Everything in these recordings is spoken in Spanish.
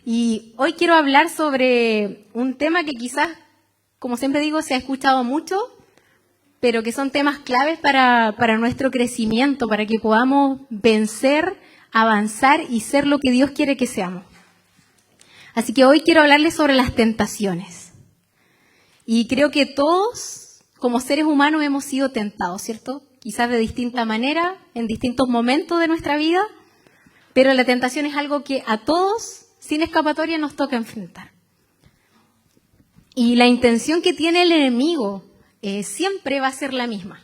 Y hoy quiero hablar sobre un tema que quizás, como siempre digo, se ha escuchado mucho, pero que son temas claves para nuestro crecimiento, para que podamos vencer, avanzar y ser lo que Dios quiere que seamos. Así que hoy quiero hablarles sobre las tentaciones. Y creo que todos, como seres humanos, hemos sido tentados, ¿cierto? Quizás de distinta manera, en distintos momentos de nuestra vida, pero la tentación es algo que a todos, sin escapatoria, nos toca enfrentar. Y la intención que tiene el enemigo siempre va a ser la misma.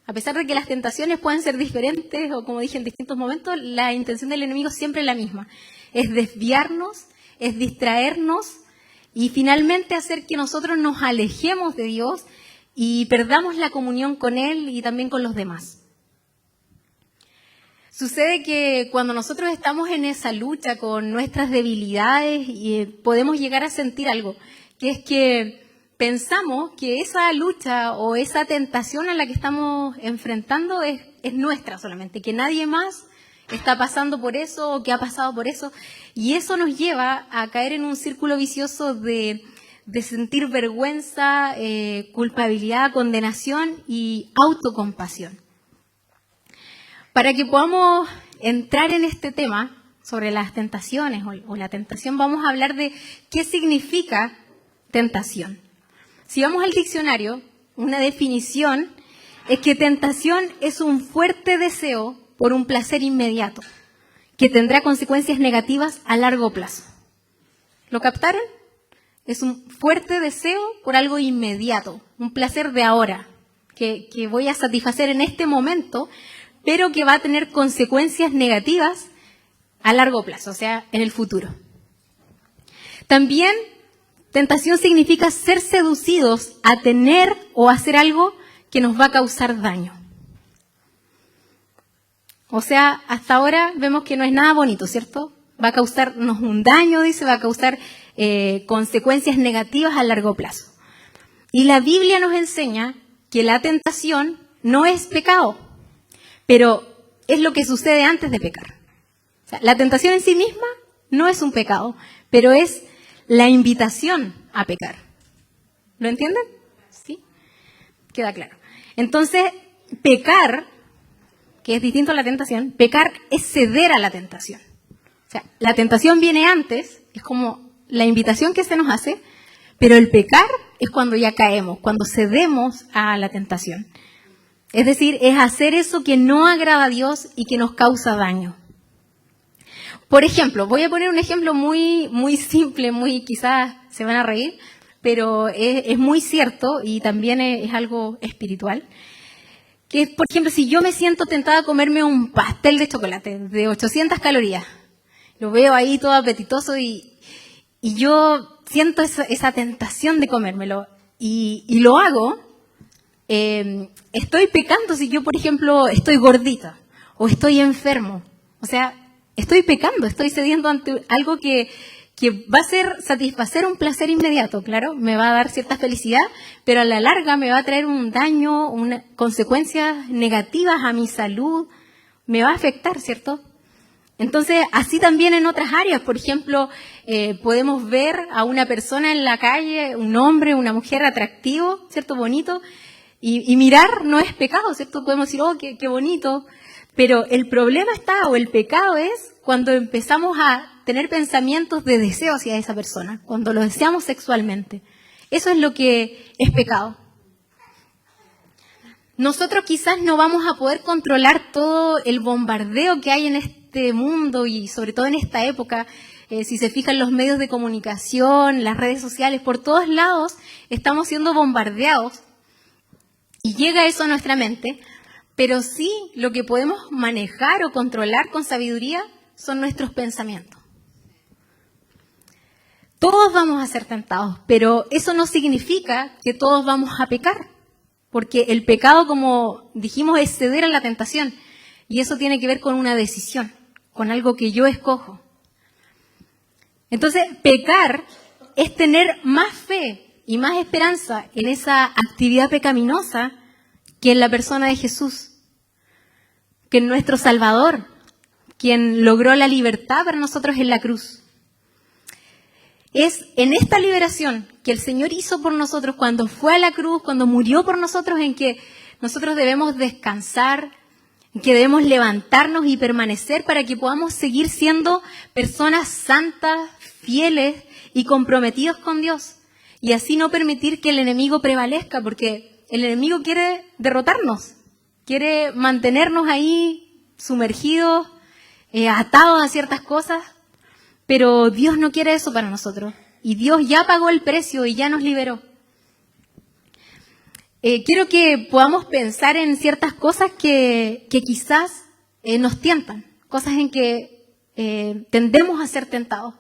A pesar de que las tentaciones pueden ser diferentes, o como dije, en distintos momentos, la intención del enemigo siempre es la misma. Es desviarnos, es distraernos y finalmente hacer que nosotros nos alejemos de Dios y perdamos la comunión con Él y también con los demás. Sucede que cuando nosotros estamos en esa lucha con nuestras debilidades, podemos llegar a sentir algo, que es que pensamos que esa lucha o esa tentación a la que estamos enfrentando es nuestra solamente, que nadie más está pasando por eso o que ha pasado por eso. Y eso nos lleva a caer en un círculo vicioso de sentir vergüenza, culpabilidad, condenación y autocompasión. Para que podamos entrar en este tema sobre las tentaciones o la tentación, vamos a hablar de qué significa tentación. Si vamos al diccionario, una definición es que tentación es un fuerte deseo por un placer inmediato, que tendrá consecuencias negativas a largo plazo. ¿Lo captaron? Es un fuerte deseo por algo inmediato, un placer de ahora, que voy a satisfacer en este momento, pero que va a tener consecuencias negativas a largo plazo, o sea, en el futuro. También, tentación significa ser seducidos a tener o hacer algo que nos va a causar daño. O sea, hasta ahora vemos que no es nada bonito, ¿cierto? Va a causarnos un daño, dice, va a causar consecuencias negativas a largo plazo. Y la Biblia nos enseña que la tentación no es pecado, pero es lo que sucede antes de pecar. O sea, la tentación en sí misma no es un pecado, pero es la invitación a pecar. ¿Lo entienden? ¿Sí? Queda claro. Entonces, pecar, que es distinto a la tentación, pecar es ceder a la tentación. O sea, la tentación viene antes, es como la invitación que se nos hace, pero el pecar es cuando ya caemos, cuando cedemos a la tentación. Es decir, es hacer eso que no agrada a Dios y que nos causa daño. Por ejemplo, voy a poner un ejemplo muy, muy simple, quizás se van a reír, pero es muy cierto y también es algo espiritual. Que es, por ejemplo, si yo me siento tentada a comerme un pastel de chocolate de 800 calorías, lo veo ahí todo apetitoso y yo siento esa tentación de comérmelo y lo hago, estoy pecando si yo, por ejemplo, estoy gordita o estoy enfermo. O sea, estoy pecando, estoy cediendo ante algo que va a ser satisfacer un placer inmediato, claro, me va a dar cierta felicidad, pero a la larga me va a traer un daño, consecuencias negativas a mi salud, me va a afectar, ¿cierto? Entonces, así también en otras áreas, por ejemplo, podemos ver a una persona en la calle, un hombre, una mujer atractivo, ¿cierto? Bonito, y mirar no es pecado, ¿cierto? Podemos decir, oh, qué bonito, pero el problema está, o el pecado es cuando empezamos a tener pensamientos de deseo hacia esa persona, cuando lo deseamos sexualmente. Eso es lo que es pecado. Nosotros quizás no vamos a poder controlar todo el bombardeo que hay en este mundo y sobre todo en esta época. Si se fijan los medios de comunicación, las redes sociales, por todos lados estamos siendo bombardeados y llega eso a nuestra mente, pero sí lo que podemos manejar o controlar con sabiduría son nuestros pensamientos. Todos vamos a ser tentados, pero eso no significa que todos vamos a pecar, porque el pecado, como dijimos, es ceder a la tentación, y eso tiene que ver con una decisión, con algo que yo escojo. Entonces, pecar es tener más fe y más esperanza en esa actividad pecaminosa que en la persona de Jesús, que en nuestro Salvador, quien logró la libertad para nosotros en la cruz. Es en esta liberación que el Señor hizo por nosotros cuando fue a la cruz, cuando murió por nosotros, en que nosotros debemos descansar, en que debemos levantarnos y permanecer para que podamos seguir siendo personas santas, fieles y comprometidos con Dios. Y así no permitir que el enemigo prevalezca, porque el enemigo quiere derrotarnos, quiere mantenernos ahí sumergidos, atados a ciertas cosas. Pero Dios no quiere eso para nosotros. Y Dios ya pagó el precio y ya nos liberó. Quiero que podamos pensar en ciertas cosas que quizás nos tientan. Cosas en que tendemos a ser tentados.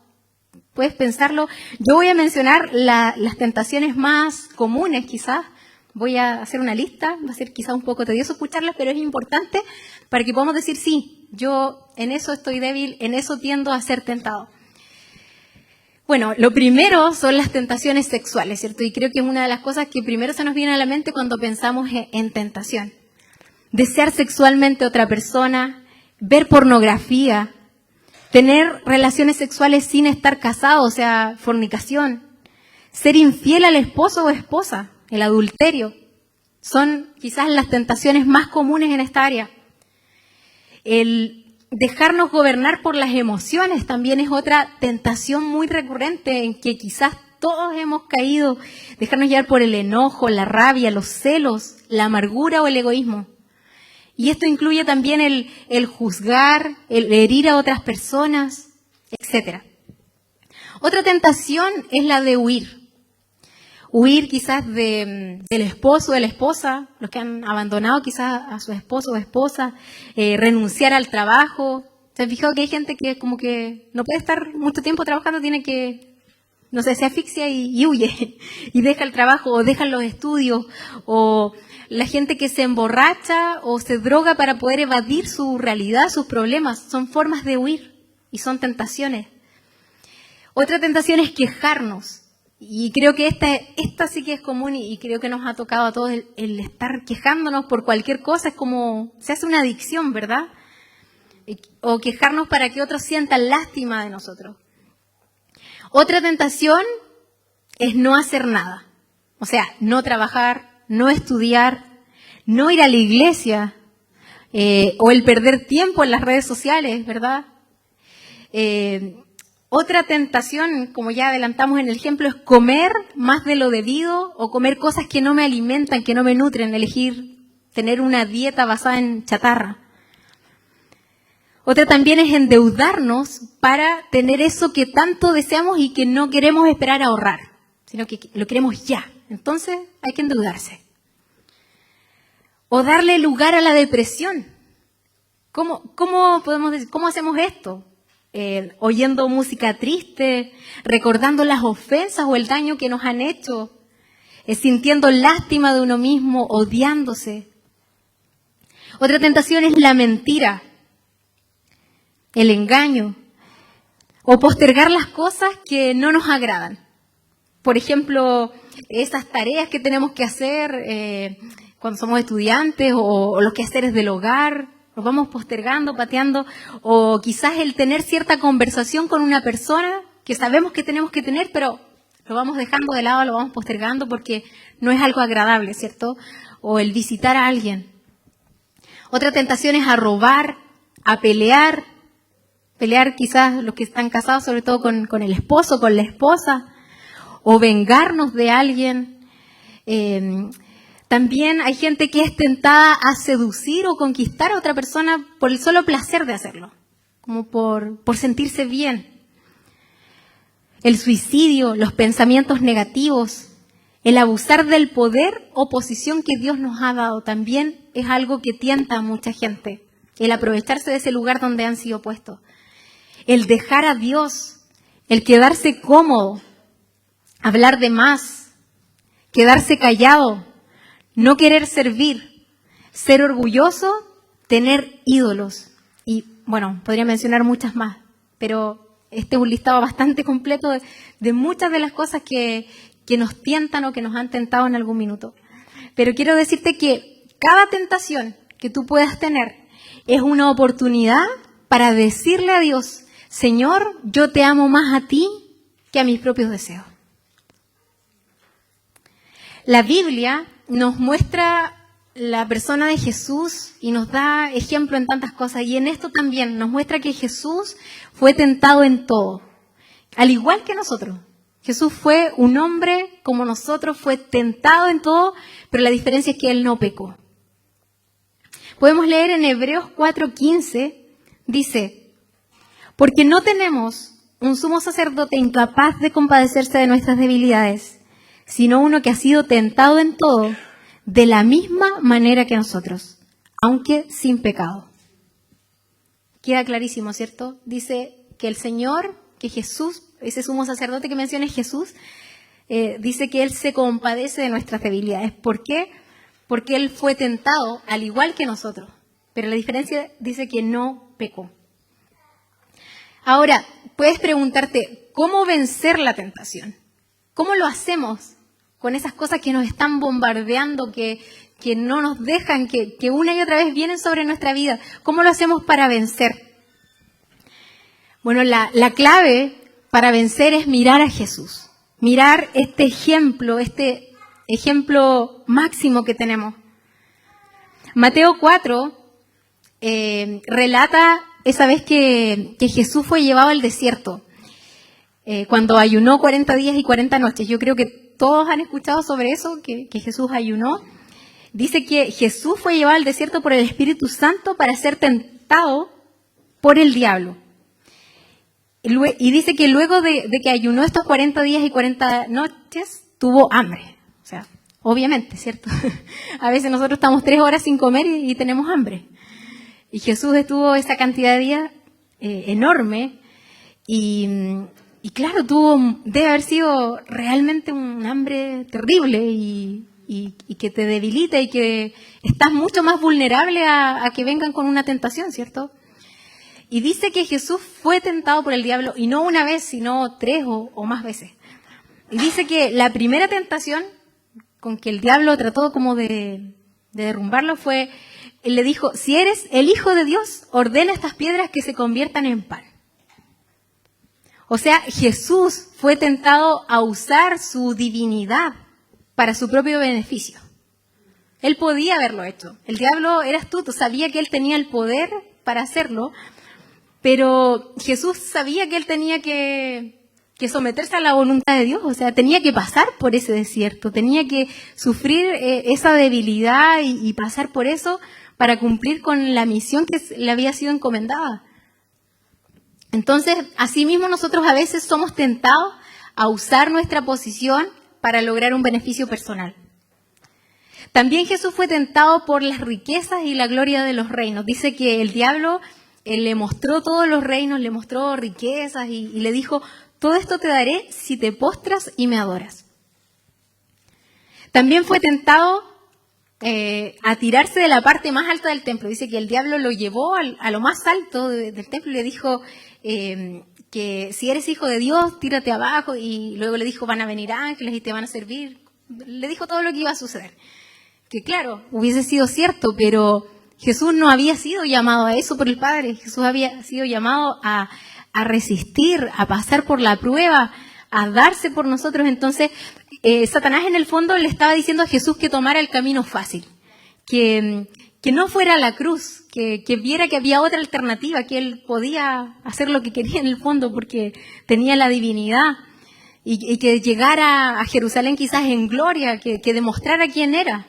Puedes pensarlo. Yo voy a mencionar las tentaciones más comunes quizás. Voy a hacer una lista. Va a ser quizás un poco tedioso escucharlas, pero es importante para que podamos decir, sí, yo en eso estoy débil, en eso tiendo a ser tentado. Bueno, lo primero son las tentaciones sexuales, ¿cierto? Y creo que es una de las cosas que primero se nos viene a la mente cuando pensamos en tentación. Desear sexualmente a otra persona, ver pornografía, tener relaciones sexuales sin estar casado, o sea, fornicación, ser infiel al esposo o esposa, el adulterio. Son quizás las tentaciones más comunes en esta área. El dejarnos gobernar por las emociones también es otra tentación muy recurrente en que quizás todos hemos caído. Dejarnos llevar por el enojo, la rabia, los celos, la amargura o el egoísmo. Y esto incluye también el juzgar, el herir a otras personas, etc. Otra tentación es la de huir. Huir quizás del esposo o de la esposa, los que han abandonado quizás a su esposo o esposa, renunciar al trabajo. ¿Se han fijado que hay gente que como que no puede estar mucho tiempo trabajando, tiene que, no sé, se asfixia y huye y deja el trabajo o deja los estudios, o la gente que se emborracha o se droga para poder evadir su realidad, sus problemas? Son formas de huir y son tentaciones. Otra tentación es quejarnos. Y creo que esta sí que es común y creo que nos ha tocado a todos el estar quejándonos por cualquier cosa. Es como, se hace una adicción, ¿verdad? O quejarnos para que otros sientan lástima de nosotros. Otra tentación es no hacer nada. O sea, no trabajar, no estudiar, no ir a la iglesia, o el perder tiempo en las redes sociales, ¿verdad? Otra tentación, como ya adelantamos en el ejemplo, es comer más de lo debido o comer cosas que no me alimentan, que no me nutren, elegir tener una dieta basada en chatarra. Otra también es endeudarnos para tener eso que tanto deseamos y que no queremos esperar a ahorrar, sino que lo queremos ya. Entonces hay que endeudarse. O darle lugar a la depresión. ¿Cómo podemos decir, cómo hacemos esto? Oyendo música triste, recordando las ofensas o el daño que nos han hecho, sintiendo lástima de uno mismo, odiándose. Otra tentación es la mentira, el engaño, o postergar las cosas que no nos agradan. Por ejemplo, esas tareas que tenemos que hacer cuando somos estudiantes o los quehaceres del hogar. Nos vamos postergando, pateando, o quizás el tener cierta conversación con una persona que sabemos que tenemos que tener, pero lo vamos dejando de lado, lo vamos postergando porque no es algo agradable, ¿cierto? O el visitar a alguien. Otra tentación es a robar, a pelear quizás los que están casados, sobre todo con el esposo, con la esposa, o vengarnos de alguien. También hay gente que es tentada a seducir o conquistar a otra persona por el solo placer de hacerlo, como por sentirse bien. El suicidio, los pensamientos negativos, el abusar del poder o posición que Dios nos ha dado también es algo que tienta a mucha gente. El aprovecharse de ese lugar donde han sido puestos. El dejar a Dios, el quedarse cómodo, hablar de más, quedarse callado, no querer servir, ser orgulloso, tener ídolos. Y bueno, podría mencionar muchas más, pero este es un listado bastante completo de muchas de las cosas que nos tientan o que nos han tentado en algún minuto. Pero quiero decirte que cada tentación que tú puedas tener es una oportunidad para decirle a Dios, Señor, yo te amo más a ti que a mis propios deseos. La Biblia nos muestra la persona de Jesús y nos da ejemplo en tantas cosas. Y en esto también nos muestra que Jesús fue tentado en todo, al igual que nosotros. Jesús fue un hombre como nosotros, fue tentado en todo, pero la diferencia es que Él no pecó. Podemos leer en Hebreos 4:15, dice, porque no tenemos un sumo sacerdote incapaz de compadecerse de nuestras debilidades, sino uno que ha sido tentado en todo, de la misma manera que nosotros, aunque sin pecado. Queda clarísimo, ¿cierto? Dice que el Señor, que Jesús, ese sumo sacerdote que menciona es Jesús, dice que Él se compadece de nuestras debilidades. ¿Por qué? Porque Él fue tentado al igual que nosotros, pero la diferencia dice que no pecó. Ahora, puedes preguntarte, ¿cómo vencer la tentación? ¿Cómo lo hacemos con esas cosas que nos están bombardeando, que no nos dejan, que una y otra vez vienen sobre nuestra vida? ¿Cómo lo hacemos para vencer? Bueno, la clave para vencer es mirar a Jesús, mirar este ejemplo máximo que tenemos. Mateo 4 relata esa vez que Jesús fue llevado al desierto, cuando ayunó 40 días y 40 noches. Yo creo que todos han escuchado sobre eso, que Jesús ayunó. Dice que Jesús fue llevado al desierto por el Espíritu Santo para ser tentado por el diablo. Y dice que luego de que ayunó estos 40 días y 40 noches, tuvo hambre. O sea, obviamente, ¿cierto? A veces nosotros estamos 3 horas sin comer y tenemos hambre. Y Jesús estuvo esa cantidad de días enorme y claro, debe haber sido realmente un hambre terrible y que te debilita y que estás mucho más vulnerable a que vengan con una tentación, ¿cierto? Y dice que Jesús fue tentado por el diablo, y no una vez, sino 3 o más veces. Y dice que la primera tentación con que el diablo trató como de derrumbarlo fue, él le dijo, si eres el Hijo de Dios, ordena estas piedras que se conviertan en pan. O sea, Jesús fue tentado a usar su divinidad para su propio beneficio. Él podía haberlo hecho. El diablo era astuto, sabía que él tenía el poder para hacerlo, pero Jesús sabía que él tenía que someterse a la voluntad de Dios, o sea, tenía que pasar por ese desierto, tenía que sufrir esa debilidad y pasar por eso para cumplir con la misión que le había sido encomendada. Entonces, asimismo nosotros a veces somos tentados a usar nuestra posición para lograr un beneficio personal. También Jesús fue tentado por las riquezas y la gloria de los reinos. Dice que el diablo le mostró todos los reinos, le mostró riquezas y le dijo, todo esto te daré si te postras y me adoras. También fue tentado a tirarse de la parte más alta del templo. Dice que el diablo lo llevó a lo más alto del templo y le dijo que si eres hijo de Dios, tírate abajo. Y luego le dijo, van a venir ángeles y te van a servir. Le dijo todo lo que iba a suceder. Que claro, hubiese sido cierto, pero Jesús no había sido llamado a eso por el Padre. Jesús había sido llamado a resistir, a pasar por la prueba, a darse por nosotros. Entonces, Satanás en el fondo le estaba diciendo a Jesús que tomara el camino fácil, que no fuera a la cruz, que viera que había otra alternativa, que él podía hacer lo que quería en el fondo porque tenía la divinidad y que llegara a Jerusalén quizás en gloria, que demostrara quién era.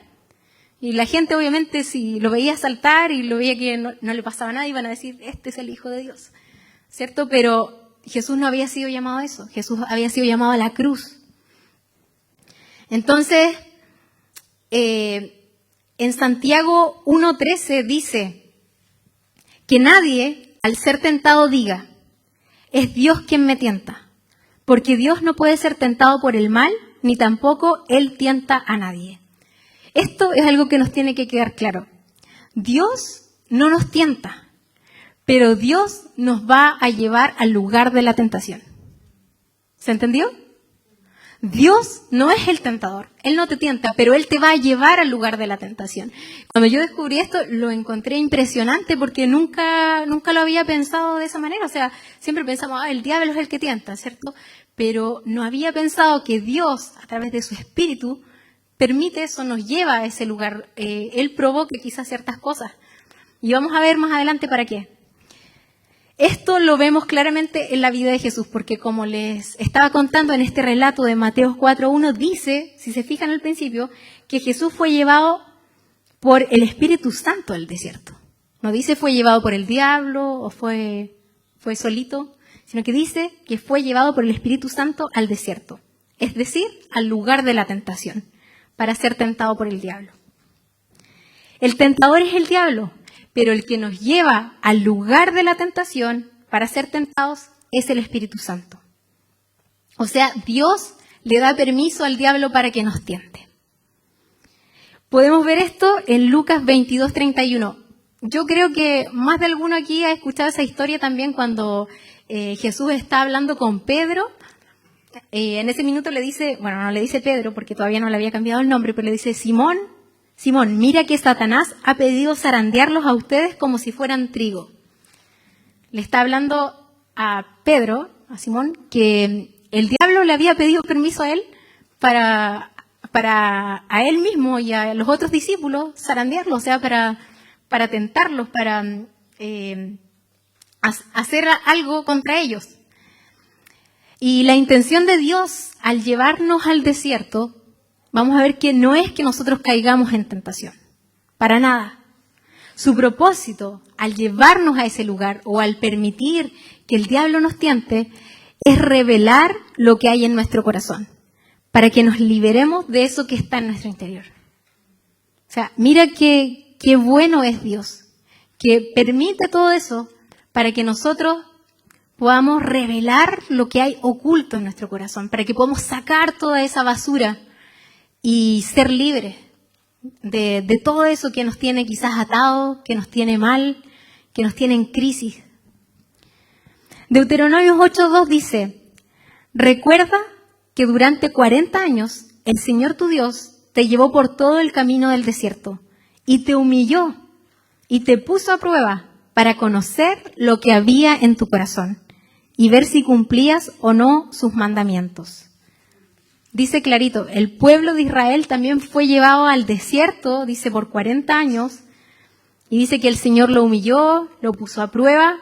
Y la gente obviamente si lo veía saltar y lo veía que no le pasaba nada, iban a decir, este es el Hijo de Dios, ¿cierto? Pero Jesús no había sido llamado a eso, Jesús había sido llamado a la cruz. Entonces, en Santiago 1:13 dice que nadie al ser tentado diga, es Dios quien me tienta, porque Dios no puede ser tentado por el mal, ni tampoco Él tienta a nadie. Esto es algo que nos tiene que quedar claro. Dios no nos tienta, pero Dios nos va a llevar al lugar de la tentación. ¿Se entendió? Dios no es el tentador, Él no te tienta, pero Él te va a llevar al lugar de la tentación. Cuando yo descubrí esto, lo encontré impresionante porque nunca lo había pensado de esa manera. O sea, siempre pensamos, el diablo es el que tienta, ¿cierto? Pero no había pensado que Dios, a través de su Espíritu, permite eso, nos lleva a ese lugar. Él provoca quizás ciertas cosas. Y vamos a ver más adelante para qué. Esto lo vemos claramente en la vida de Jesús, porque como les estaba contando en este relato de Mateo 4:1, dice, si se fijan al principio, que Jesús fue llevado por el Espíritu Santo al desierto. No dice fue llevado por el diablo o fue solito, sino que dice que fue llevado por el Espíritu Santo al desierto, es decir, al lugar de la tentación, para ser tentado por el diablo. El tentador es el diablo, pero el que nos lleva al lugar de la tentación para ser tentados es el Espíritu Santo. O sea, Dios le da permiso al diablo para que nos tiente. Podemos ver esto en Lucas 22:31. Yo creo que más de alguno aquí ha escuchado esa historia también cuando Jesús está hablando con Pedro. En ese minuto le dice, bueno, no le dice Pedro porque todavía no le había cambiado el nombre, pero le dice, Simón, mira que Satanás ha pedido zarandearlos a ustedes como si fueran trigo. Le está hablando a Pedro, a Simón, que el diablo le había pedido permiso a él para a él mismo y a los otros discípulos zarandearlos, o sea, para tentarlos, para hacer algo contra ellos. Y la intención de Dios al llevarnos al desierto, vamos a ver que no es que nosotros caigamos en tentación, para nada. Su propósito al llevarnos a ese lugar o al permitir que el diablo nos tiente es revelar lo que hay en nuestro corazón, para que nos liberemos de eso que está en nuestro interior. O sea, mira qué bueno es Dios, que permite todo eso para que nosotros podamos revelar lo que hay oculto en nuestro corazón, para que podamos sacar toda esa basura y ser libres de todo eso que nos tiene quizás atados, que nos tiene mal, que nos tiene en crisis. Deuteronomios 8:2 dice, recuerda que durante 40 años el Señor tu Dios te llevó por todo el camino del desierto y te humilló y te puso a prueba para conocer lo que había en tu corazón y ver si cumplías o no sus mandamientos. Dice clarito, el pueblo de Israel también fue llevado al desierto, dice, por 40 años, y dice que el Señor lo humilló, lo puso a prueba.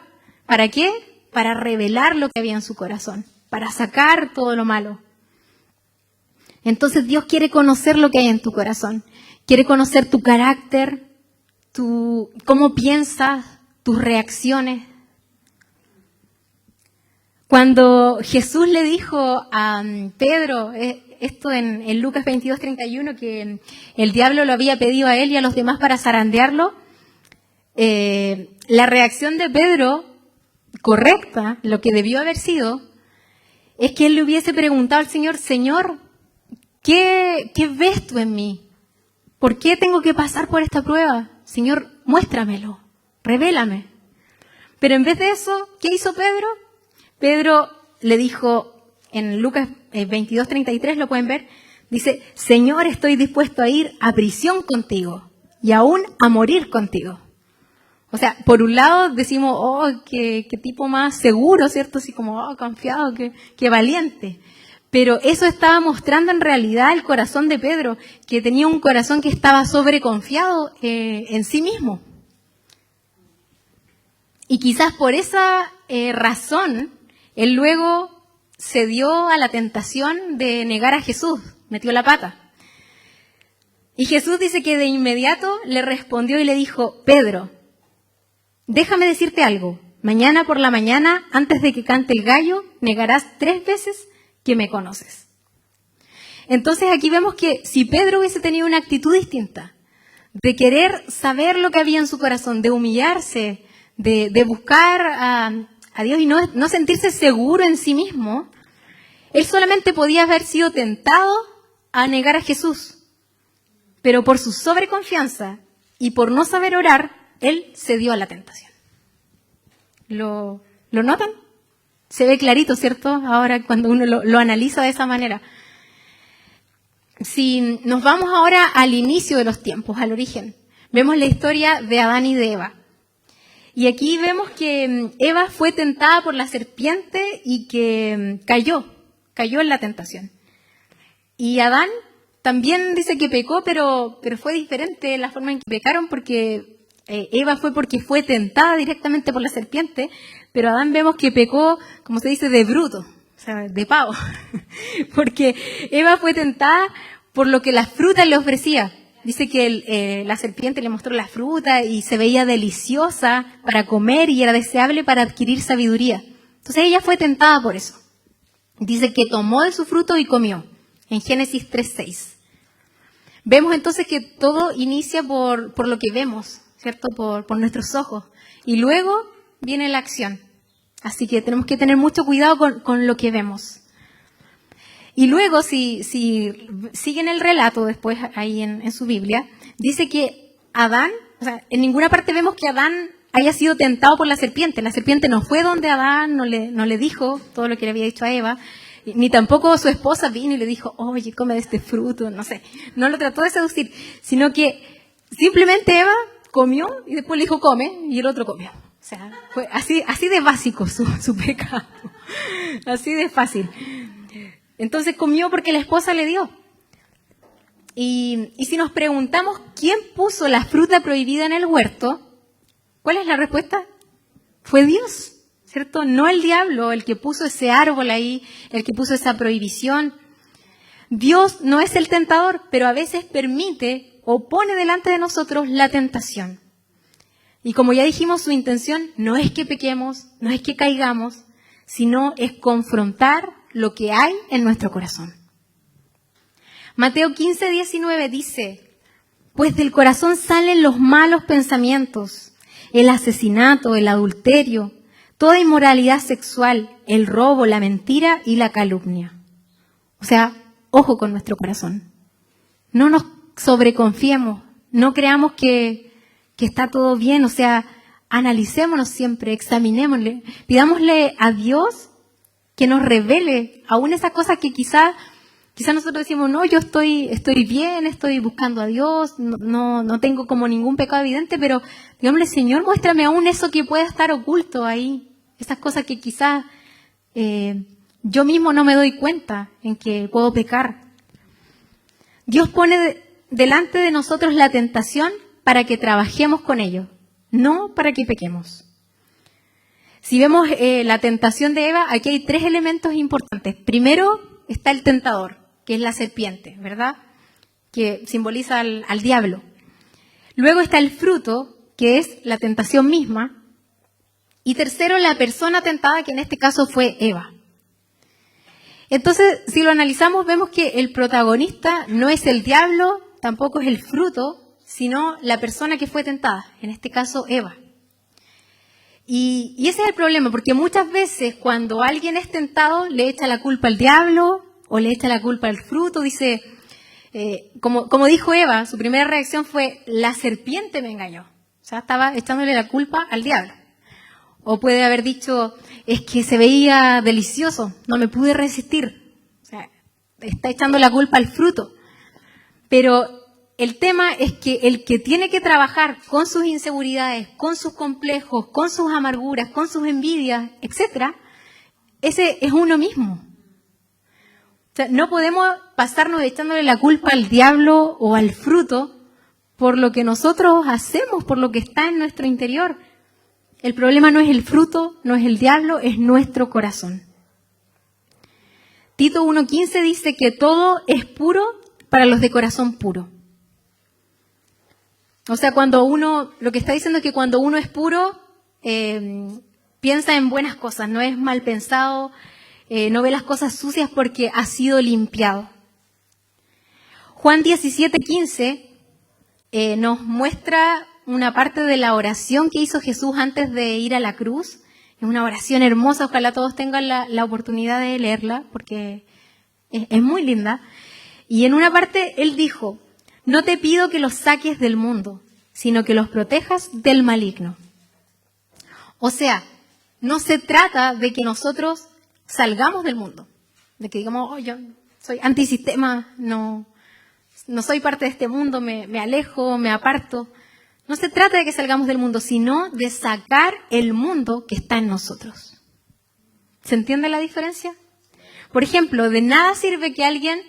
¿Para qué? Para revelar lo que había en su corazón, para sacar todo lo malo. Entonces Dios quiere conocer lo que hay en tu corazón, quiere conocer tu carácter, cómo piensas, tus reacciones. Cuando Jesús le dijo a Pedro, esto en Lucas 22:31, que el diablo lo había pedido a él y a los demás para zarandearlo, la reacción de Pedro, correcta, lo que debió haber sido, es que él le hubiese preguntado al Señor, Señor, ¿qué ves tú en mí? ¿Por qué tengo que pasar por esta prueba? Señor, muéstramelo, revélame. Pero en vez de eso, ¿qué hizo Pedro? Pedro le dijo en Lucas 22:33, lo pueden ver, dice, Señor, estoy dispuesto a ir a prisión contigo y aún a morir contigo. O sea, por un lado decimos, qué tipo más seguro, ¿cierto? Así como, confiado, qué valiente. Pero eso estaba mostrando en realidad el corazón de Pedro, que tenía un corazón que estaba sobreconfiado en sí mismo. Y quizás por esa razón, él luego se dio a la tentación de negar a Jesús, metió la pata. Y Jesús dice que de inmediato le respondió y le dijo, Pedro, déjame decirte algo, mañana por la mañana, antes de que cante el gallo, negarás 3 veces que me conoces. Entonces aquí vemos que si Pedro hubiese tenido una actitud distinta, de querer saber lo que había en su corazón, de humillarse, de buscar a Dios y no sentirse seguro en sí mismo, él solamente podía haber sido tentado a negar a Jesús. Pero por su sobreconfianza y por no saber orar, él cedió a la tentación. ¿Lo notan? Se ve clarito, ¿cierto? Ahora cuando uno lo analiza de esa manera. si nos vamos ahora al inicio de los tiempos, al origen, vemos la historia de Adán y de Eva. Y aquí vemos que Eva fue tentada por la serpiente y que cayó en la tentación. Y Adán también dice que pecó, pero fue diferente la forma en que pecaron, porque Eva fue porque fue tentada directamente por la serpiente, pero Adán vemos que pecó, como se dice, de bruto, o sea, de pavo, porque Eva fue tentada por lo que la fruta le ofrecía. Dice que la serpiente le mostró la fruta y se veía deliciosa para comer y era deseable para adquirir sabiduría. Entonces ella fue tentada por eso. Dice que tomó de su fruto y comió, en Génesis 3:6. Vemos entonces que todo inicia por lo que vemos, ¿cierto? Por nuestros ojos. Y luego viene la acción. Así que tenemos que tener mucho cuidado con lo que vemos. Y luego, si siguen el relato después ahí en su Biblia, dice que Adán, o sea, en ninguna parte vemos que Adán haya sido tentado por la serpiente. La serpiente no fue donde Adán, no le dijo todo lo que le había dicho a Eva, ni tampoco su esposa vino y le dijo, oye, come de este fruto, no sé. No lo trató de seducir, sino que simplemente Eva comió y después le dijo, come, y el otro comió. O sea, fue así de básico su pecado, así de fácil. Entonces comió porque la esposa le dio. Y si nos preguntamos quién puso la fruta prohibida en el huerto, ¿cuál es la respuesta? Fue Dios, ¿cierto? No el diablo, el que puso ese árbol ahí, el que puso esa prohibición. Dios no es el tentador, pero a veces permite o pone delante de nosotros la tentación. Y como ya dijimos, su intención no es que pequemos, no es que caigamos, sino es confrontar lo que hay en nuestro corazón. Mateo 15:19 dice, pues del corazón salen los malos pensamientos, el asesinato, el adulterio, toda inmoralidad sexual, el robo, la mentira y la calumnia. O sea, ojo con nuestro corazón. No nos sobreconfiemos, no creamos que está todo bien, o sea, analicémonos siempre, examinémosle, pidámosle a Dios que nos revele aún esas cosas que quizás nosotros decimos, no, yo estoy bien, estoy buscando a Dios, no tengo como ningún pecado evidente, pero digámosle, Señor, muéstrame aún eso que pueda estar oculto ahí, esas cosas que quizás yo mismo no me doy cuenta en que puedo pecar. Dios pone delante de nosotros la tentación para que trabajemos con ello, no para que pequemos. Si vemos la tentación de Eva, aquí hay 3 elementos importantes. Primero está el tentador, que es la serpiente, ¿verdad? Que simboliza al diablo. Luego está el fruto, que es la tentación misma. Y tercero, la persona tentada, que en este caso fue Eva. Entonces, si lo analizamos, vemos que el protagonista no es el diablo, tampoco es el fruto, sino la persona que fue tentada, en este caso Eva. Y ese es el problema, porque muchas veces cuando alguien es tentado le echa la culpa al diablo o le echa la culpa al fruto, dice, como dijo Eva, su primera reacción fue, la serpiente me engañó. O sea, estaba echándole la culpa al diablo. O puede haber dicho, es que se veía delicioso, no me pude resistir. O sea, está echando la culpa al fruto. Pero el tema es que el que tiene que trabajar con sus inseguridades, con sus complejos, con sus amarguras, con sus envidias, etc., ese es uno mismo. O sea, no podemos pasarnos echándole la culpa al diablo o al fruto por lo que nosotros hacemos, por lo que está en nuestro interior. El problema no es el fruto, no es el diablo, es nuestro corazón. Tito 1:15 dice que todo es puro para los de corazón puro. O sea, lo que está diciendo es que cuando uno es puro, piensa en buenas cosas, no es mal pensado, no ve las cosas sucias porque ha sido limpiado. Juan 17:15 nos muestra una parte de la oración que hizo Jesús antes de ir a la cruz. Es una oración hermosa, ojalá todos tengan la oportunidad de leerla porque es muy linda. Y en una parte él dijo, no te pido que los saques del mundo, sino que los protejas del maligno. O sea, no se trata de que nosotros salgamos del mundo, de que digamos, yo soy antisistema, no no soy parte de este mundo, me alejo, me aparto. No se trata de que salgamos del mundo, sino de sacar el mundo que está en nosotros. ¿Se entiende la diferencia? Por ejemplo, de nada sirve que alguien,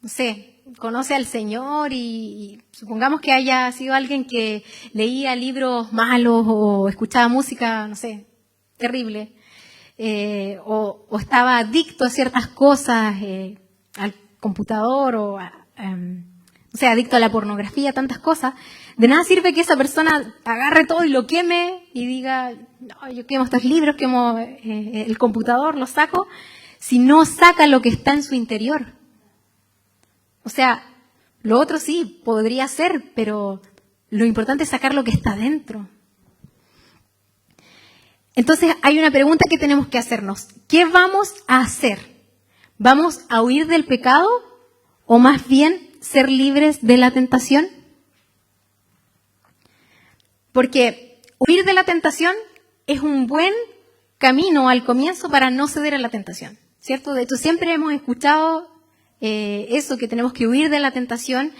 no sé, conoce al Señor y supongamos que haya sido alguien que leía libros malos o escuchaba música, no sé, terrible, o estaba adicto a ciertas cosas, al computador o adicto a la pornografía, tantas cosas. De nada sirve que esa persona agarre todo y lo queme y diga, no, yo quemo estos libros, quemo el computador, lo saco, si no saca lo que está en su interior. O sea, lo otro sí, podría ser, pero lo importante es sacar lo que está dentro. Entonces hay una pregunta que tenemos que hacernos. ¿Qué vamos a hacer? ¿Vamos a huir del pecado o más bien ser libres de la tentación? Porque huir de la tentación es un buen camino al comienzo para no ceder a la tentación, ¿cierto? De hecho, siempre hemos escuchado eso, que tenemos que huir de la tentación.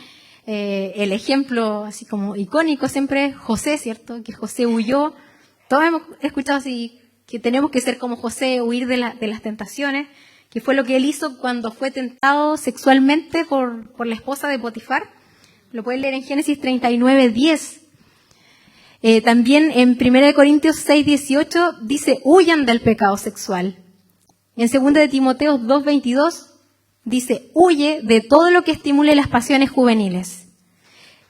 El ejemplo así como icónico siempre es José, ¿cierto? Que José huyó. Todos hemos escuchado así que tenemos que ser como José, huir de las tentaciones, que fue lo que él hizo cuando fue tentado sexualmente por la esposa de Potifar. Lo pueden leer en Génesis 39:10. También en 1 Corintios 6:18 dice, huyan del pecado sexual. En 2 de Timoteo 2:22 dice, huye de todo lo que estimule las pasiones juveniles.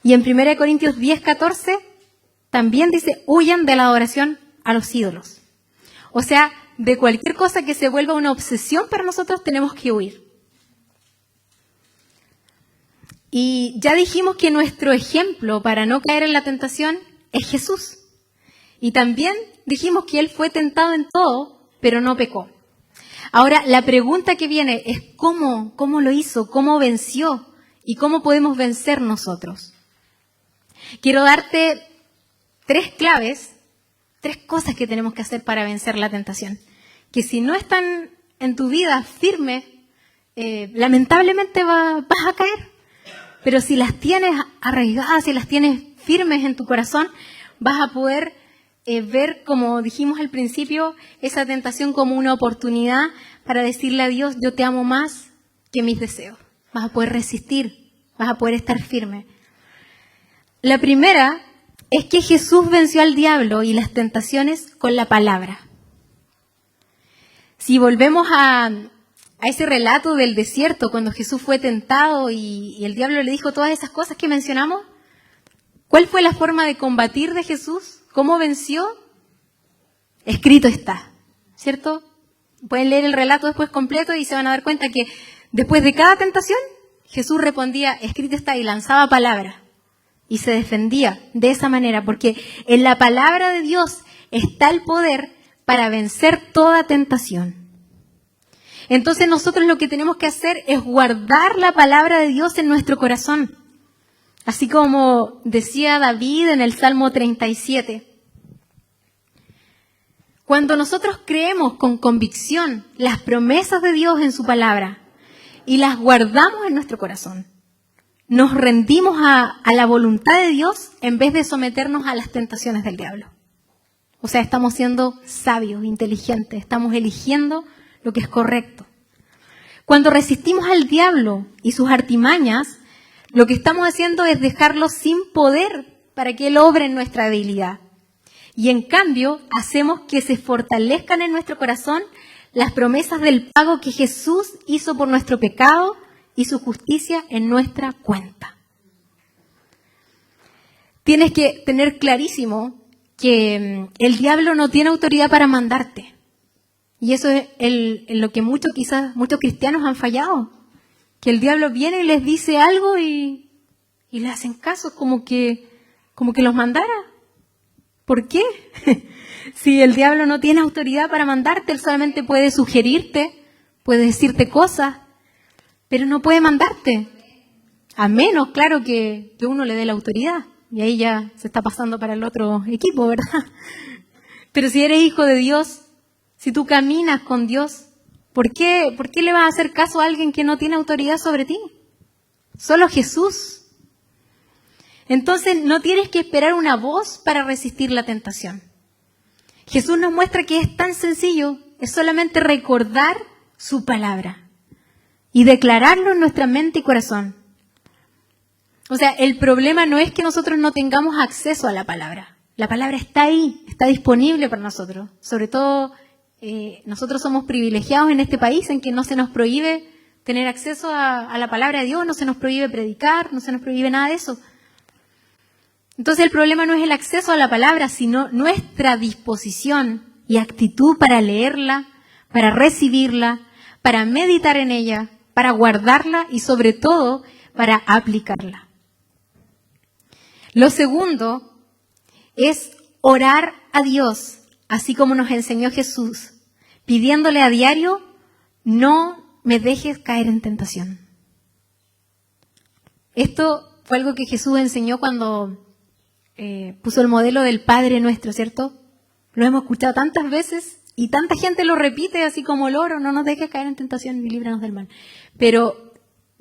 Y en 1 Corintios 10:14 también dice, huyan de la adoración a los ídolos. O sea, de cualquier cosa que se vuelva una obsesión para nosotros tenemos que huir. Y ya dijimos que nuestro ejemplo para no caer en la tentación es Jesús. Y también dijimos que Él fue tentado en todo, pero no pecó. Ahora, la pregunta que viene es ¿cómo lo hizo? ¿Cómo venció? ¿Y cómo podemos vencer nosotros? Quiero darte 3 claves, 3 cosas que tenemos que hacer para vencer la tentación. Que si no están en tu vida firmes, lamentablemente vas a caer. Pero si las tienes arraigadas, si las tienes firmes en tu corazón, vas a poder ver, como dijimos al principio, esa tentación como una oportunidad para decirle a Dios, yo te amo más que mis deseos. Vas a poder resistir, vas a poder estar firme. La primera es que Jesús venció al diablo y las tentaciones con la palabra. Si volvemos a ese relato del desierto, cuando Jesús fue tentado y el diablo le dijo todas esas cosas que mencionamos, ¿cuál fue la forma de combatir de Jesús? ¿Cómo venció? Escrito está, ¿cierto? Pueden leer el relato después completo y se van a dar cuenta que después de cada tentación, Jesús respondía, escrito está, y lanzaba palabras. Y se defendía de esa manera, porque en la palabra de Dios está el poder para vencer toda tentación. Entonces nosotros lo que tenemos que hacer es guardar la palabra de Dios en nuestro corazón. Así como decía David en el Salmo 37. Cuando nosotros creemos con convicción las promesas de Dios en su palabra y las guardamos en nuestro corazón, nos rendimos a la voluntad de Dios en vez de someternos a las tentaciones del diablo. O sea, estamos siendo sabios, inteligentes, estamos eligiendo lo que es correcto. Cuando resistimos al diablo y sus artimañas, lo que estamos haciendo es dejarlo sin poder para que él obre en nuestra debilidad. Y en cambio, hacemos que se fortalezcan en nuestro corazón las promesas del pago que Jesús hizo por nuestro pecado y su justicia en nuestra cuenta. Tienes que tener clarísimo que el diablo no tiene autoridad para mandarte. Y eso es en lo que muchos cristianos han fallado. Que el diablo viene y les dice algo y le hacen caso, como que los mandara. ¿Por qué? Si el diablo no tiene autoridad para mandarte, él solamente puede sugerirte, puede decirte cosas, pero no puede mandarte. A menos, claro, que uno le dé la autoridad. Y ahí ya se está pasando para el otro equipo, ¿verdad? Pero si eres hijo de Dios, si tú caminas con Dios, ¿por qué le vas a hacer caso a alguien que no tiene autoridad sobre ti? solo Jesús. Entonces no tienes que esperar una voz para resistir la tentación. Jesús nos muestra que es tan sencillo, es solamente recordar su palabra y declararlo en nuestra mente y corazón. O sea, el problema no es que nosotros no tengamos acceso a la palabra. La palabra está ahí, está disponible para nosotros. Sobre todo, nosotros somos privilegiados en este país en que no se nos prohíbe tener acceso a la palabra de Dios, no se nos prohíbe predicar, no se nos prohíbe nada de eso. Entonces el problema no es el acceso a la palabra, sino nuestra disposición y actitud para leerla, para recibirla, para meditar en ella, para guardarla y sobre todo para aplicarla. Lo segundo es orar a Dios, así como nos enseñó Jesús, pidiéndole a diario, no me dejes caer en tentación. Esto fue algo que Jesús enseñó cuando puso el modelo del Padre Nuestro, ¿cierto? Lo hemos escuchado tantas veces y tanta gente lo repite así como loro, no nos dejes caer en tentación y líbranos del mal. Pero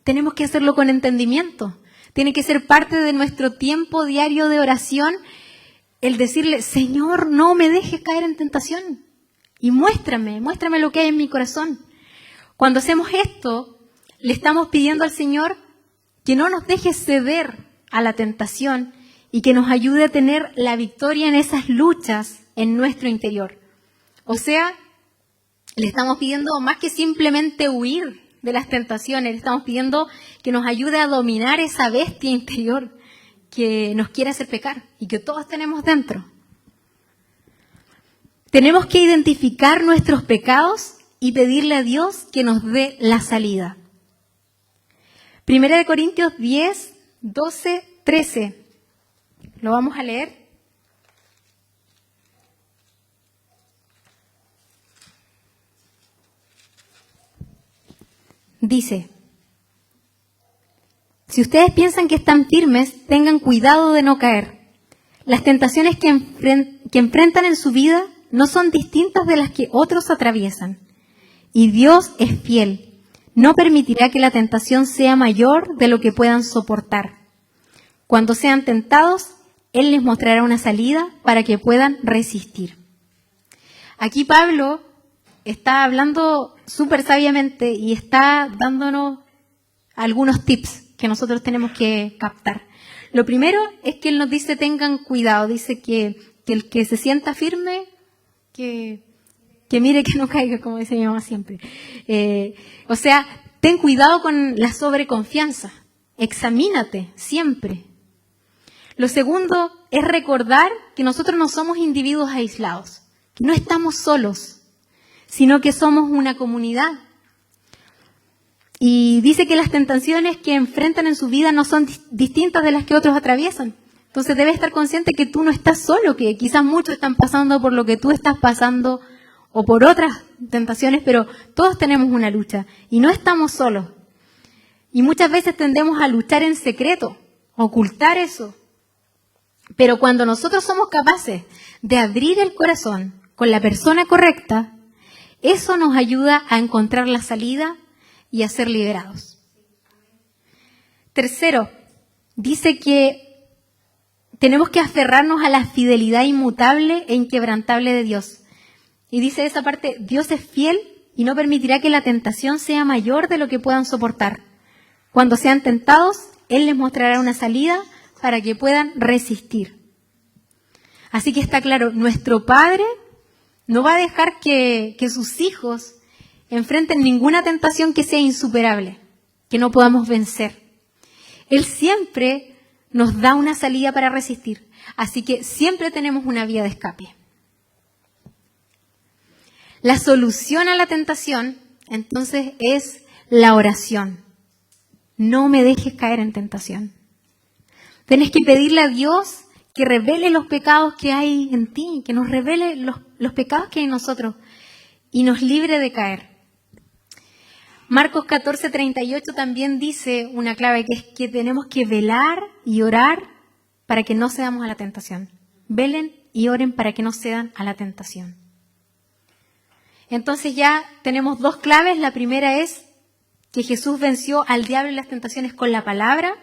tenemos que hacerlo con entendimiento. Tiene que ser parte de nuestro tiempo diario de oración el decirle, Señor, no me dejes caer en tentación y muéstrame lo que hay en mi corazón. Cuando hacemos esto, le estamos pidiendo al Señor que no nos deje ceder a la tentación y que nos ayude a tener la victoria en esas luchas en nuestro interior. O sea, le estamos pidiendo más que simplemente huir de las tentaciones, le estamos pidiendo que nos ayude a dominar esa bestia interior que nos quiere hacer pecar y que todos tenemos dentro. Tenemos que identificar nuestros pecados y pedirle a Dios que nos dé la salida. 1 Corintios 10, 12, 13. Lo vamos a leer. Dice, si ustedes piensan que están firmes, tengan cuidado de no caer. Las tentaciones que enfrentan en su vida no son distintas de las que otros atraviesan. Y Dios es fiel. No permitirá que la tentación sea mayor de lo que puedan soportar. Cuando sean tentados, Él les mostrará una salida para que puedan resistir. Aquí Pablo está hablando súper sabiamente y está dándonos algunos tips que nosotros tenemos que captar. Lo primero es que Él nos dice tengan cuidado, dice que el que se sienta firme, que mire que no caiga, como dice mi mamá siempre. O sea, ten cuidado con la sobreconfianza, examínate siempre. Lo segundo es recordar que nosotros no somos individuos aislados, que no estamos solos, sino que somos una comunidad. Y dice que las tentaciones que enfrentan en su vida no son distintas de las que otros atraviesan. Entonces debes estar consciente que tú no estás solo, que quizás muchos están pasando por lo que tú estás pasando o por otras tentaciones, pero todos tenemos una lucha y no estamos solos. Y muchas veces tendemos a luchar en secreto, a ocultar eso. Pero cuando nosotros somos capaces de abrir el corazón con la persona correcta, eso nos ayuda a encontrar la salida y a ser liberados. Tercero, dice que tenemos que aferrarnos a la fidelidad inmutable e inquebrantable de Dios. Y dice esa parte, Dios es fiel y no permitirá que la tentación sea mayor de lo que puedan soportar. Cuando sean tentados, Él les mostrará una salida para que puedan resistir. Así que está claro, nuestro Padre no va a dejar que sus hijos enfrenten ninguna tentación que sea insuperable, que no podamos vencer. Él siempre nos da una salida para resistir, así que siempre tenemos una vía de escape. La solución a la tentación, entonces, es la oración. No me dejes caer en tentación. Tienes que pedirle a Dios que revele los pecados que hay en ti, que nos revele los pecados que hay en nosotros y nos libre de caer. Marcos 14:38 también dice una clave que es que tenemos que velar y orar para que no cedamos a la tentación. Velen y oren para que no cedan a la tentación. Entonces ya tenemos dos claves. La primera es que Jesús venció al diablo y las tentaciones con la palabra.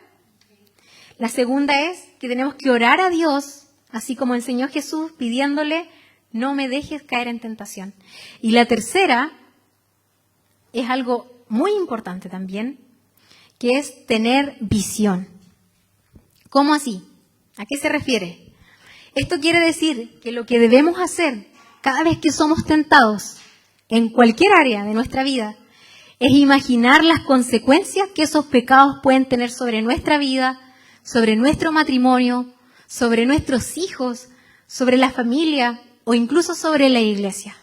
La segunda es que tenemos que orar a Dios, así como enseñó Jesús, pidiéndole, no me dejes caer en tentación. Y la tercera es algo muy importante también, que es tener visión. ¿Cómo así? ¿A qué se refiere? Esto quiere decir que lo que debemos hacer cada vez que somos tentados en cualquier área de nuestra vida es imaginar las consecuencias que esos pecados pueden tener sobre nuestra vida, sobre nuestro matrimonio, sobre nuestros hijos, sobre la familia o incluso sobre la iglesia.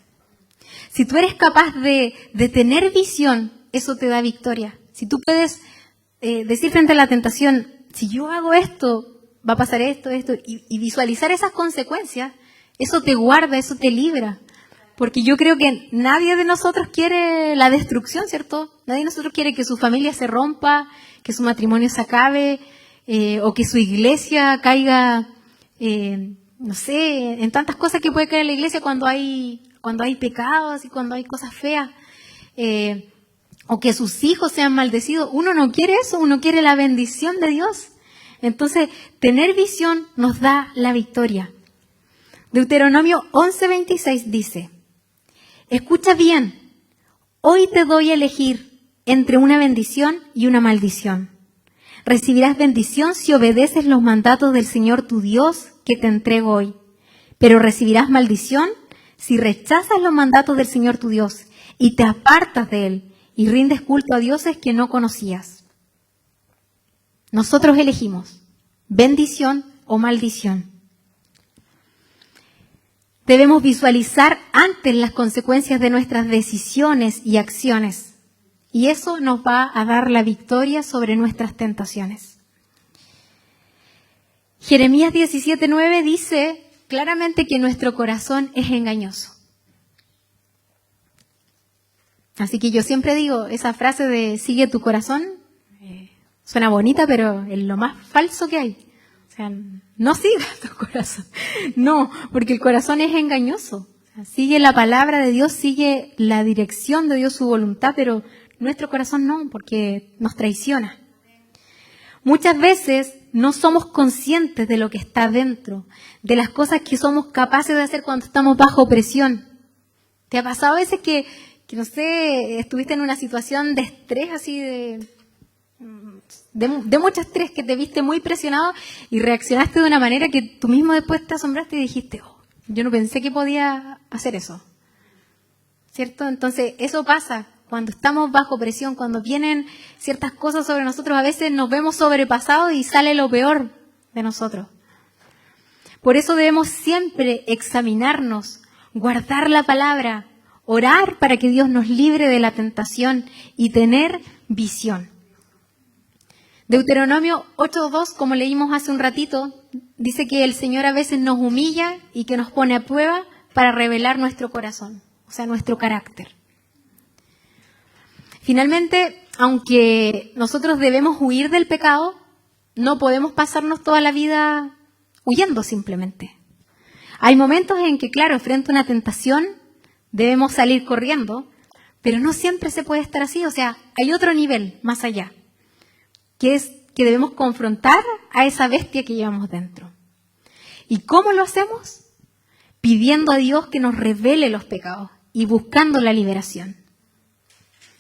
Si tú eres capaz de tener visión, eso te da victoria. Si tú puedes decir frente a la tentación, si yo hago esto, va a pasar esto, y visualizar esas consecuencias, eso te guarda, eso te libra. Porque yo creo que nadie de nosotros quiere la destrucción, ¿cierto? Nadie de nosotros quiere que su familia se rompa, que su matrimonio se acabe, o que su iglesia caiga, no sé, en tantas cosas que puede caer la iglesia cuando hay pecados y cuando hay cosas feas. O que sus hijos sean maldecidos. Uno no quiere eso, uno quiere la bendición de Dios. Entonces, tener visión nos da la victoria. Deuteronomio 11:26 dice, escucha bien, hoy te doy a elegir entre una bendición y una maldición. Recibirás bendición si obedeces los mandatos del Señor tu Dios que te entrego hoy, pero recibirás maldición si rechazas los mandatos del Señor tu Dios y te apartas de Él y rindes culto a dioses que no conocías. Nosotros elegimos bendición o maldición. Debemos visualizar antes las consecuencias de nuestras decisiones y acciones, y eso nos va a dar la victoria sobre nuestras tentaciones. Jeremías 17:9 dice claramente que nuestro corazón es engañoso. Así que yo siempre digo, esa frase de sigue tu corazón, suena bonita, pero es lo más falso que hay. O sea, no sigas tu corazón. No, porque el corazón es engañoso. O sea, sigue la palabra de Dios, sigue la dirección de Dios, su voluntad, pero nuestro corazón no, porque nos traiciona. Muchas veces no somos conscientes de lo que está dentro, de las cosas que somos capaces de hacer cuando estamos bajo presión. ¿Te ha pasado a veces que no sé, estuviste en una situación de estrés así de mucho estrés, que te viste muy presionado y reaccionaste de una manera que tú mismo después te asombraste y dijiste, yo no pensé que podía hacer eso, ¿cierto? Entonces eso pasa cuando estamos bajo presión, cuando vienen ciertas cosas sobre nosotros, a veces nos vemos sobrepasados y sale lo peor de nosotros. Por eso debemos siempre examinarnos, guardar la palabra, orar para que Dios nos libre de la tentación y tener visión. Deuteronomio 8:2, como leímos hace un ratito, dice que el Señor a veces nos humilla y que nos pone a prueba para revelar nuestro corazón, o sea, nuestro carácter. Finalmente, aunque nosotros debemos huir del pecado, no podemos pasarnos toda la vida huyendo simplemente. Hay momentos en que, claro, frente a una tentación, debemos salir corriendo, pero no siempre se puede estar así. O sea, hay otro nivel más allá, que es que debemos confrontar a esa bestia que llevamos dentro. ¿Y cómo lo hacemos? Pidiendo a Dios que nos revele los pecados y buscando la liberación.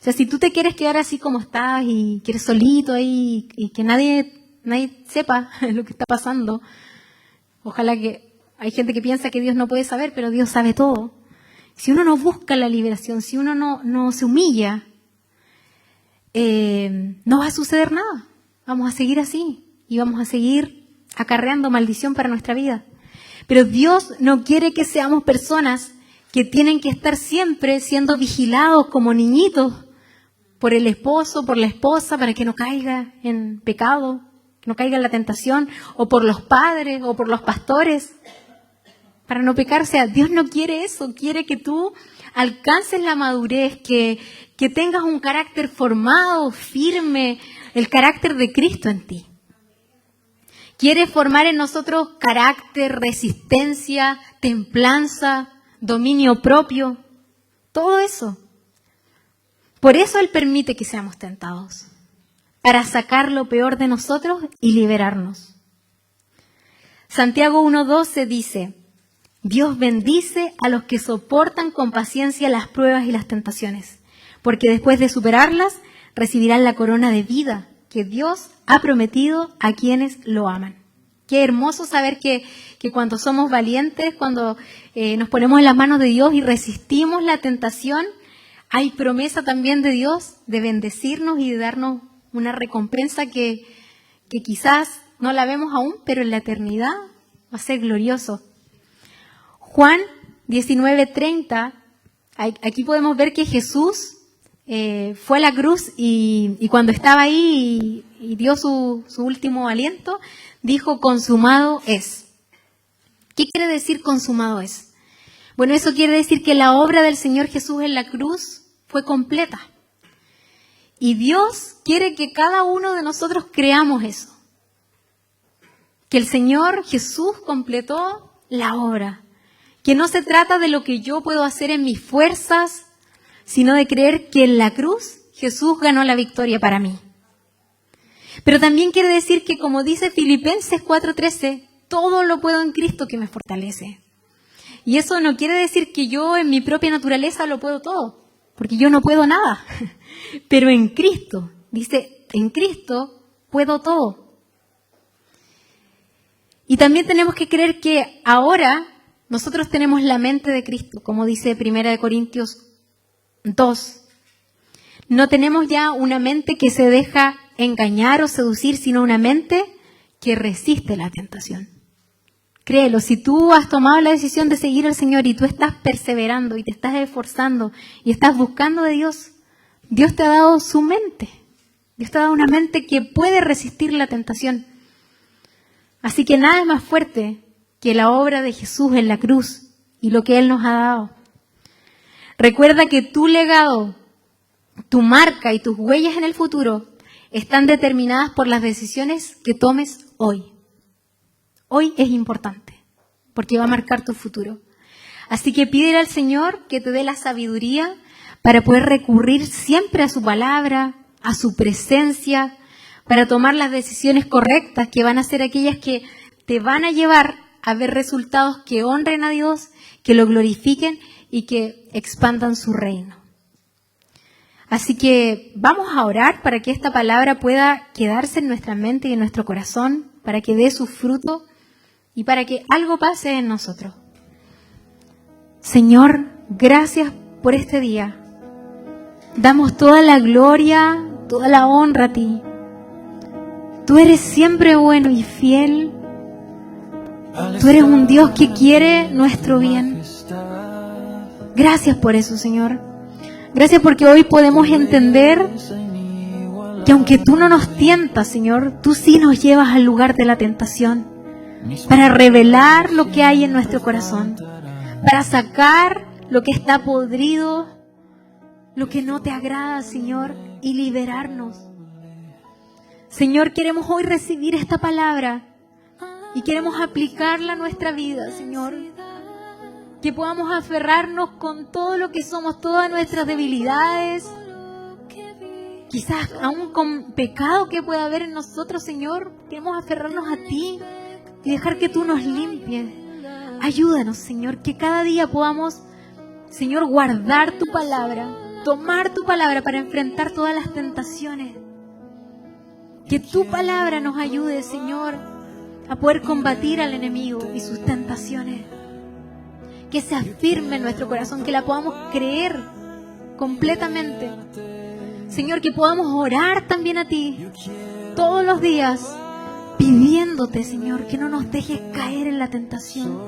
O sea, si tú te quieres quedar así como estás y quieres solito ahí y que nadie sepa lo que está pasando, ojalá que hay gente que piensa que Dios no puede saber, pero Dios sabe todo. Si uno no busca la liberación, si uno no se humilla, no va a suceder nada. Vamos a seguir así y vamos a seguir acarreando maldición para nuestra vida. Pero Dios no quiere que seamos personas que tienen que estar siempre siendo vigilados como niñitos por el esposo, por la esposa, para que no caiga en pecado, que no caiga en la tentación, o por los padres o por los pastores, para no pecar. O sea, Dios no quiere eso, quiere que tú alcances la madurez, que tengas un carácter formado, firme, el carácter de Cristo en ti. Quiere formar en nosotros carácter, resistencia, templanza, dominio propio, todo eso. Por eso Él permite que seamos tentados, para sacar lo peor de nosotros y liberarnos. Santiago 1:12 dice: Dios bendice a los que soportan con paciencia las pruebas y las tentaciones, porque después de superarlas recibirán la corona de vida que Dios ha prometido a quienes lo aman. Qué hermoso saber que cuando somos valientes, cuando nos ponemos en las manos de Dios y resistimos la tentación, hay promesa también de Dios de bendecirnos y de darnos una recompensa que quizás no la vemos aún, pero en la eternidad va a ser glorioso. Juan 19:30, aquí podemos ver que Jesús fue a la cruz y cuando estaba ahí y dio su último aliento, dijo: consumado es. ¿Qué quiere decir consumado es? Bueno, eso quiere decir que la obra del Señor Jesús en la cruz fue completa. Y Dios quiere que cada uno de nosotros creamos eso. Que el Señor Jesús completó la obra. Que no se trata de lo que yo puedo hacer en mis fuerzas, sino de creer que en la cruz Jesús ganó la victoria para mí. Pero también quiere decir que, como dice Filipenses 4:13, todo lo puedo en Cristo que me fortalece. Y eso no quiere decir que yo en mi propia naturaleza lo puedo todo, porque yo no puedo nada. Pero en Cristo, dice, en Cristo puedo todo. Y también tenemos que creer que ahora nosotros tenemos la mente de Cristo, como dice 1 Corintios 2. No tenemos ya una mente que se deja engañar o seducir, sino una mente que resiste la tentación. Créelo, si tú has tomado la decisión de seguir al Señor y tú estás perseverando y te estás esforzando y estás buscando de Dios, Dios te ha dado su mente. Dios te ha dado una mente que puede resistir la tentación. Así que nada es más fuerte que la obra de Jesús en la cruz y lo que Él nos ha dado. Recuerda que tu legado, tu marca y tus huellas en el futuro están determinadas por las decisiones que tomes hoy. Hoy es importante, porque va a marcar tu futuro. Así que pídele al Señor que te dé la sabiduría para poder recurrir siempre a su palabra, a su presencia, para tomar las decisiones correctas, que van a ser aquellas que te van a llevar a ver resultados que honren a Dios, que lo glorifiquen y que expandan su reino. Así que vamos a orar para que esta palabra pueda quedarse en nuestra mente y en nuestro corazón, para que dé su fruto y para que algo pase en nosotros. Señor, gracias por este día. Damos toda la gloria, toda la honra a ti. Tú eres siempre bueno y fiel. Tú eres un Dios que quiere nuestro bien. Gracias por eso, Señor. Gracias porque hoy podemos entender que aunque tú no nos tientas, Señor, tú sí nos llevas al lugar de la tentación para revelar lo que hay en nuestro corazón, para sacar lo que está podrido, lo que no te agrada, Señor, y liberarnos. Señor, queremos hoy recibir esta palabra y queremos aplicarla a nuestra vida, Señor. Que podamos aferrarnos con todo lo que somos, todas nuestras debilidades, quizás aún con pecado que pueda haber en nosotros, Señor. Queremos aferrarnos a ti y dejar que tú nos limpies. Ayúdanos, Señor, que cada día podamos, Señor, guardar tu palabra, tomar tu palabra para enfrentar todas las tentaciones. Que tu palabra nos ayude, Señor, a poder combatir al enemigo y sus tentaciones. Que se afirme en nuestro corazón, que la podamos creer completamente. Señor, que podamos orar también a ti todos los días, pidiéndote, Señor, que no nos dejes caer en la tentación.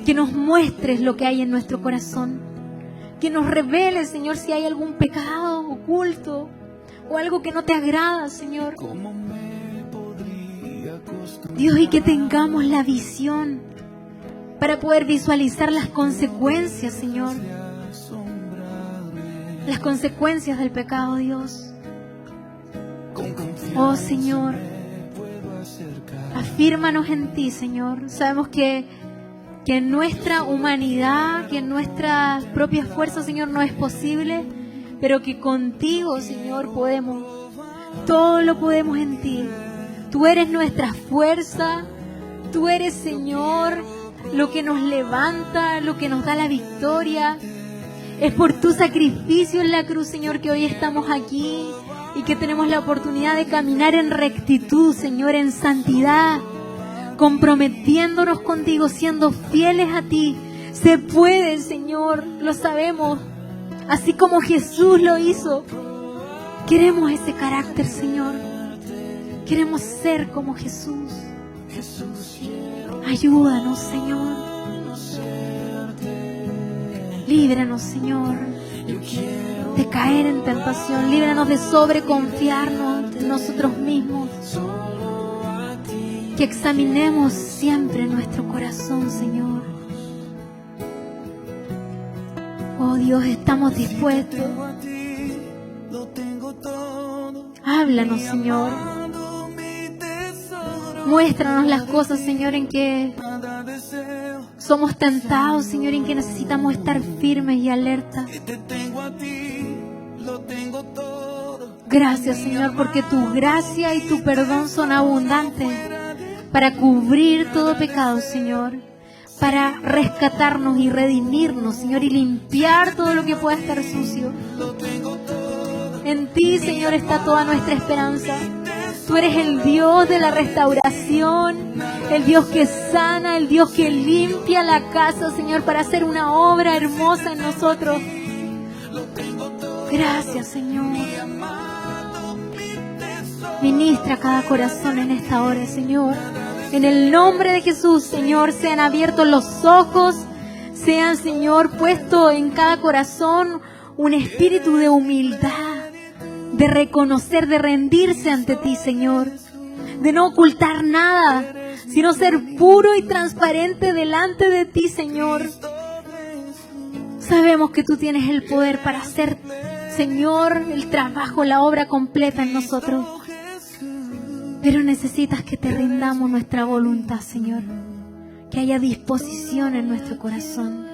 Que nos muestres lo que hay en nuestro corazón. Que nos reveles, Señor, si hay algún pecado oculto o algo que no te agrada, Señor. Dios, y que tengamos la visión para poder visualizar las consecuencias, Señor. Las consecuencias del pecado, Dios. Oh, Señor, afírmanos en ti, Señor. Sabemos que en nuestra humanidad, que en nuestras propias fuerzas, Señor, no es posible, pero que contigo, Señor, podemos. Todo lo podemos en ti. Tú eres nuestra fuerza. Tú eres, Señor, lo que nos levanta, lo que nos da la victoria. Es por tu sacrificio en la cruz, Señor, que hoy estamos aquí y que tenemos la oportunidad de caminar en rectitud, Señor, en santidad, comprometiéndonos contigo, siendo fieles a ti. Se puede, Señor, lo sabemos, así como Jesús lo hizo. Queremos ese carácter, Señor. Queremos ser como Jesús. Ayúdanos, Señor. Líbranos, Señor, de caer en tentación. Líbranos de sobreconfiarnos en nosotros mismos. Que examinemos siempre nuestro corazón, Señor. Oh Dios, estamos dispuestos. Háblanos, Señor. Muéstranos las cosas, Señor, en que somos tentados, Señor, en que necesitamos estar firmes y alertas. Gracias, Señor, porque tu gracia y tu perdón son abundantes para cubrir todo pecado, Señor, para rescatarnos y redimirnos, Señor, y limpiar todo lo que pueda estar sucio. En ti, Señor, está toda nuestra esperanza. Tú eres el Dios de la restauración, el Dios que sana, el Dios que limpia la casa, Señor, para hacer una obra hermosa en nosotros. Gracias, Señor. Ministra cada corazón en esta hora, Señor. En el nombre de Jesús, Señor, sean abiertos los ojos, sean, Señor, puesto en cada corazón un espíritu de humildad, de reconocer, de rendirse ante ti, Señor, de no ocultar nada, sino ser puro y transparente delante de ti, Señor. Sabemos que tú tienes el poder para hacer, Señor, el trabajo, la obra completa en nosotros, pero necesitas que te rindamos nuestra voluntad, Señor, que haya disposición en nuestro corazón.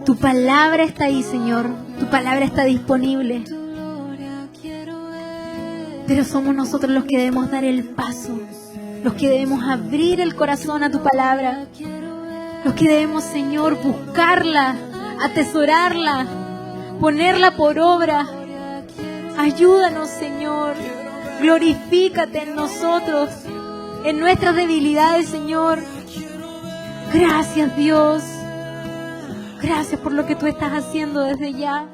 Tu palabra está ahí, Señor. Tu palabra está disponible. Pero somos nosotros los que debemos dar el paso. Los que debemos abrir el corazón a tu palabra. Los que debemos, Señor, buscarla, atesorarla, ponerla por obra. Ayúdanos, Señor. Glorifícate en nosotros, en nuestras debilidades, Señor. Gracias, Dios. Gracias por lo que tú estás haciendo desde ya.